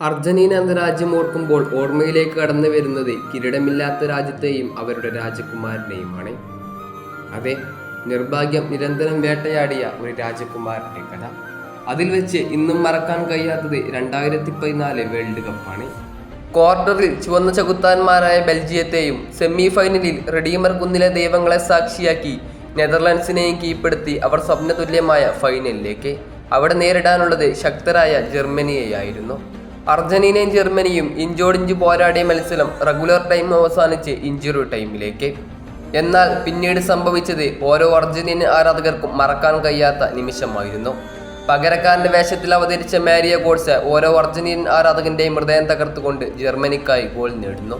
Argentina എന്ന രാജ്യം ഓർക്കുമ്പോൾ ഓർമ്മയിലേക്ക് കടന്നു വരുന്നത് കിരീടമില്ലാത്ത രാജ്യത്തെയും അവരുടെ രാജകുമാരനെയുമാണ്. അതെ, നിർഭാഗ്യം നിരന്തരം വേട്ടയാടിയ ഒരു രാജകുമാരന്റെ കഥ. അതിൽ വെച്ച് ഇന്നും മറക്കാൻ കഴിയാത്തത് 2014 വേൾഡ് കപ്പാണ്. ക്വാർട്ടറിൽ ചുവന്ന ചകുത്താന്മാരായ ബെൽജിയത്തെയും സെമി ഫൈനലിൽ റെഡീമർ കുന്നിലെ ദൈവങ്ങളെ സാക്ഷിയാക്കി നെതർലൻഡ്സിനെയും കീഴ്പ്പെടുത്തി അവർ സ്വപ്നതുല്യമായ ഫൈനലിലേക്ക്. അവിടെ നേരിടാനുള്ളത് ശക്തരായ ജർമ്മനിയെയായിരുന്നു. അർജന്റീനയും ജർമ്മനിയും ഇഞ്ചോടിഞ്ച് പോരാടിയ മത്സരം റെഗുലർ ടൈം അവസാനിച്ച് ഇഞ്ചുറി ടൈമിലേക്ക്. എന്നാൽ പിന്നീട് സംഭവിച്ചത് ഓരോ അർജന്റീനൻ ആരാധകർക്കും മറക്കാൻ കഴിയാത്ത നിമിഷമായിരുന്നു. പകരക്കാരന്റെ വേഷത്തിൽ അവതരിച്ച മാരിയോ ഗോട്സെ ഓരോ അർജന്റീനൻ ആരാധകന്റെയും ഹൃദയം തകർത്തുകൊണ്ട് ജർമ്മനിക്കായി ഗോൾ നേടുന്നു.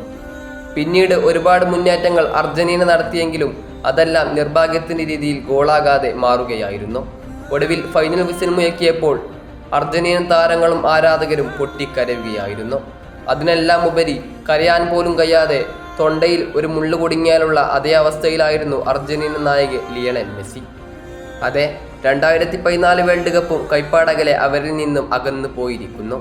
പിന്നീട് ഒരുപാട് മുന്നേറ്റങ്ങൾ അർജന്റീന നടത്തിയെങ്കിലും അതെല്ലാം നിർഭാഗ്യത്തിന്റെ രീതിയിൽ ഗോളാകാതെ മാറുകയായിരുന്നു. ഒടുവിൽ ഫൈനൽ വിസിൽ മുഴക്കിയപ്പോൾ അർജന്റീനൻ താരങ്ങളും ആരാധകരും പൊട്ടിക്കരയുകയായിരുന്നു. അതിനെല്ലാം ഉപരി കരയാൻ പോലും കഴിയാതെ തൊണ്ടയിൽ ഒരു മുള്ളു കുടുങ്ങിയാലുള്ള അതേ അവസ്ഥയിലായിരുന്നു അർജന്റീനൻ നായകൻ ലിയണൽ മെസ്സി. അതെ, 2014 വേൾഡ് കപ്പും കൈപ്പാടകലെ അവരിൽ നിന്നും അകന്നു പോയിരിക്കുന്നു.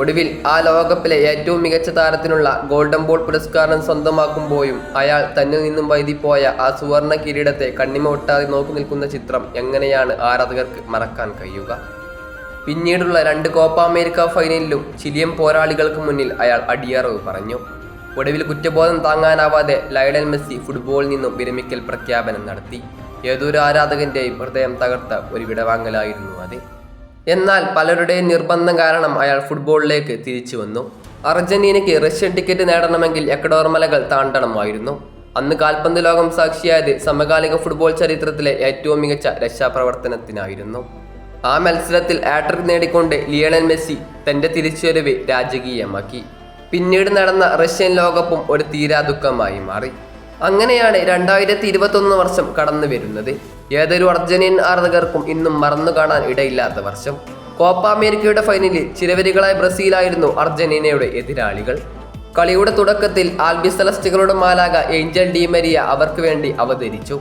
ഒടുവിൽ ആ ലോകകപ്പിലെ ഏറ്റവും മികച്ച താരത്തിനുള്ള ഗോൾഡൻ ബോൾ പുരസ്കാരം സ്വന്തമാക്കുമ്പോഴും അയാൾ തന്നിൽ നിന്നും വൈദിപ്പോയ ആ സുവർണ കിരീടത്തെ കണ്ണിമ ഒട്ടാതെ നോക്കി നിൽക്കുന്ന ചിത്രം എങ്ങനെയാണ് ആരാധകർക്ക് മറക്കാൻ കഴിയുക? പിന്നീടുള്ള 2 കോപ്പ അമേരിക്ക ഫൈനലിലും ചിലിയൻ പോരാളികൾക്ക് മുന്നിൽ അയാൾ അടിയറവ് പറഞ്ഞു. ഒടുവിൽ കുറ്റബോധം താങ്ങാനാവാതെ ലയണൽ മെസ്സി ഫുട്ബോളിൽ നിന്നും വിരമിക്കൽ പ്രഖ്യാപനം നടത്തി. ഏതൊരു ആരാധകന്റെയും ഹൃദയം തകർത്ത ഒരു വിടവാങ്ങലായിരുന്നു അത്. എന്നാൽ പലരുടെയും നിർബന്ധം കാരണം അയാൾ ഫുട്ബോളിലേക്ക് തിരിച്ചു വന്നു. അർജന്റീനയ്ക്ക് റഷ്യൻ ടിക്കറ്റ് നേടണമെങ്കിൽ എക്വഡോർ മലകൾ താണ്ടണമായിരുന്നു. അന്ന് കാൽപന്ത് ലോകം സാക്ഷിയായത് സമകാലിക ഫുട്ബോൾ ചരിത്രത്തിലെ ഏറ്റവും മികച്ച രക്ഷാപ്രവർത്തനത്തിനായിരുന്നു. ആ മത്സരത്തിൽ ഹാട്രിക് നേടിക്കൊണ്ട് ലിയണൽ മെസ്സി തന്റെ തിരിച്ചുവരവ് രാജകീയമാക്കി. പിന്നീട് നടന്ന റഷ്യൻ ലോകകപ്പും ഒരു തീരാ ദുഃഖമായി മാറി. അങ്ങനെയാണ് 2021 വർഷം കടന്നു വരുന്നത്. ഏതൊരു അർജന്റീനൻ ആരാധകർക്കും ഇന്നും മറന്നു കാണാൻ ഇടയില്ലാത്ത വർഷം. കോപ്പ അമേരിക്കയുടെ ഫൈനലിൽ ചിരവരികളായ ബ്രസീലായിരുന്നു അർജന്റീനയുടെ എതിരാളികൾ. കളിയുടെ തുടക്കത്തിൽ ആൽബി സെലസ്റ്റുകളുടെ മാലാക ഏഞ്ചൽ ഡി മരിയ അവർക്ക് വേണ്ടി അവതരിച്ചു.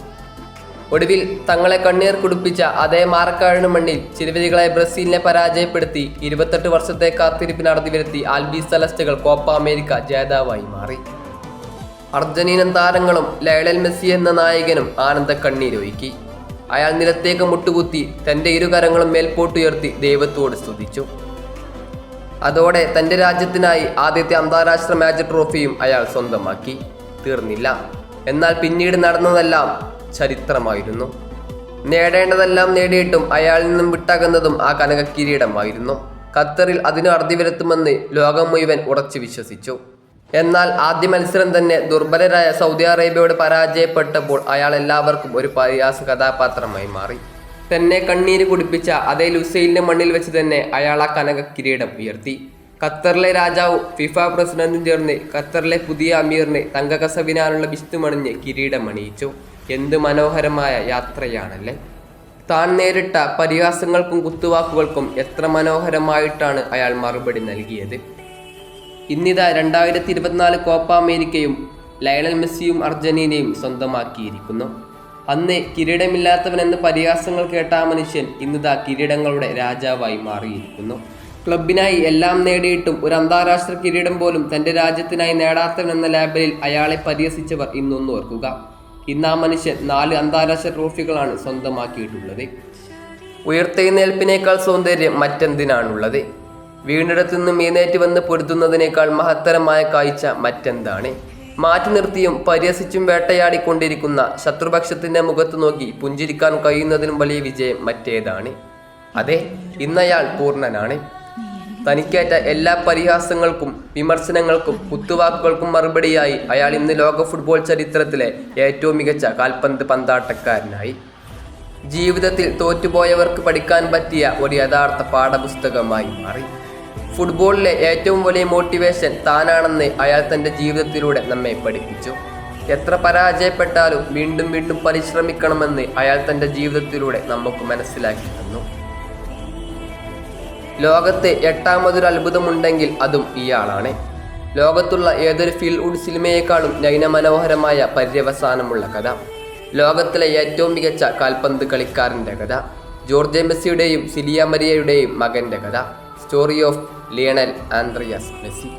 ഒടുവിൽ തങ്ങളെ കണ്ണീർ കുടിപ്പിച്ച അതേ മാറക്കാടിന് മണ്ണിൽ ചിരവരികളായ ബ്രസീലിനെ പരാജയപ്പെടുത്തി 28 വർഷത്തെ കാത്തിരിപ്പിന് അറുതി വരുത്തി ആൽബി സെലസ്റ്റുകൾ കോപ്പ അമേരിക്ക ജേതാവായി മാറി. അർജന്റീനൻ താരങ്ങളും ലയണൽ മെസ്സി എന്ന നായകനും ആനന്ദ കണ്ണീരൊഴുക്കി. അയാൾ നിലത്തേക്ക് മുട്ടുകുത്തി തന്റെ ഇരുകരങ്ങളും മേൽപോട്ടുയർത്തി ദൈവത്തോട് സ്തുതിച്ചു. അതോടെ തന്റെ രാജ്യത്തിനായി ആദ്യത്തെ അന്താരാഷ്ട്ര മാച്ച് ട്രോഫിയും അയാൾ സ്വന്തമാക്കി. തീർന്നില്ല, എന്നാൽ പിന്നീട് നടന്നതെല്ലാം ചരിത്രമായിരുന്നു. നേടേണ്ടതെല്ലാം നേടിയിട്ടും അയാളിൽ നിന്നും വിട്ടകന്നതും ആ കനക കിരീടമായിരുന്നു. ഖത്തറിൽ അതിനു അറുതി വരുത്തുമെന്ന് ലോകം മുഴുവൻ ഉറച്ചു വിശ്വസിച്ചു. എന്നാൽ ആദ്യ മത്സരം തന്നെ ദുർബലരായ സൗദി അറേബ്യയോട് പരാജയപ്പെട്ടപ്പോൾ അയാൾ എല്ലാവർക്കും ഒരു പരിഹാസ കഥാപാത്രമായി മാറി. തന്നെ കണ്ണീര് കുടിപ്പിച്ച അതേ ലുസൈലിന്റെ മണ്ണിൽ വെച്ച് തന്നെ അയാൾ ആ കനക കിരീടം ഉയർത്തി. ഖത്തറിലെ രാജാവും ഫിഫ പ്രസിഡന്റും ചേർന്ന് ഖത്തറിലെ പുതിയ അമീറിന് തങ്കകസവിനാലുള്ള വിസ്തുമണിഞ്ഞ് കിരീടമണിയിച്ചു. എന്ത് മനോഹരമായ യാത്രയാണല്ലേ! താൻ നേരിട്ട പരിഹാസങ്ങൾക്കും കുത്തുവാക്കുകൾക്കും എത്ര മനോഹരമായിട്ടാണ് അയാൾ മറുപടി നൽകിയത്. ഇന്നിതാ 2024 കോപ്പ അമേരിക്കയും ലയണൽ മെസ്സിയും അർജന്റീനയും സ്വന്തമാക്കിയിരിക്കുന്നു. അന്ന് കിരീടമില്ലാത്തവനെന്ന് പരിഹാസങ്ങൾ കേട്ട ആ മനുഷ്യൻ ഇന്നിതാ കിരീടങ്ങളുടെ രാജാവായി മാറിയിരിക്കുന്നു. ക്ലബിനായി എല്ലാം നേടിയിട്ടും ഒരു അന്താരാഷ്ട്ര കിരീടം പോലും തൻ്റെ രാജ്യത്തിനായി നേടാത്തവനെന്ന ലേബലിൽ അയാളെ പരിഹസിച്ചവർ ഇന്നൊന്ന് ഓർക്കുക. ഇന്ന് ആ മനുഷ്യൻ 4 അന്താരാഷ്ട്ര ട്രോഫികളാണ് സ്വന്തമാക്കിയിട്ടുള്ളത്. ഉയർത്തെഴുന്നേൽപ്പിനേക്കാൾ സൗന്ദര്യം മറ്റെന്തിനാണുള്ളത്? വീണിടത്തു നിന്നും എഴുന്നേറ്റ് വന്ന് പൊരുതുന്നതിനേക്കാൾ മഹത്തരമായ കാഴ്ച മറ്റെന്താണ്? മാറ്റി നിർത്തിയും പരിഹസിച്ചും വേട്ടയാടിക്കൊണ്ടിരിക്കുന്ന ശത്രുപക്ഷത്തിന്റെ മുഖത്ത് നോക്കി പുഞ്ചിരിക്കാൻ കഴിയുന്നതിനും വലിയ വിജയം മറ്റേതാണ്? അതെ, ഇന്നയാൾ പൂർണ്ണനാണ്. തനിക്കേറ്റ എല്ലാ പരിഹാസങ്ങൾക്കും വിമർശനങ്ങൾക്കും കുത്തുവാക്കുകൾക്കും മറുപടിയായി അയാൾ ഇന്ന് ലോക ഫുട്ബോൾ ചരിത്രത്തിലെ ഏറ്റവും മികച്ച കാൽപന്ത് പന്താട്ടക്കാരനായി. ജീവിതത്തിൽ തോറ്റുപോയവർക്ക് പഠിക്കാൻ പറ്റിയ ഒരു യഥാർത്ഥ പാഠപുസ്തകമായി മാറി. ഫുട്ബോളിലെ ഏറ്റവും വലിയ മോട്ടിവേഷൻ താനാണെന്ന് അയാൾ തൻ്റെ ജീവിതത്തിലൂടെ നമ്മെ പഠിപ്പിച്ചു. എത്ര പരാജയപ്പെട്ടാലും വീണ്ടും വീണ്ടും പരിശ്രമിക്കണമെന്ന് അയാൾ തൻ്റെ ജീവിതത്തിലൂടെ നമുക്ക് മനസ്സിലാക്കി തന്നു. ലോകത്ത് 8ാമതൊരു അത്ഭുതമുണ്ടെങ്കിൽ അതും ഇയാളാണ്. ലോകത്തുള്ള ഏതൊരു ഫീൽ ഗുഡ് സിനിമയേക്കാളും നയനമനോഹരമായ പര്യവസാനമുള്ള കഥ. ലോകത്തിലെ ഏറ്റവും മികച്ച കാൽപന്ത് കളിക്കാരൻ്റെ കഥ. ജോർജ് മെസ്സിയുടെയും സിലിയ മരിയയുടെയും മകൻ്റെ കഥ. Story of Lionel Andreas Messi.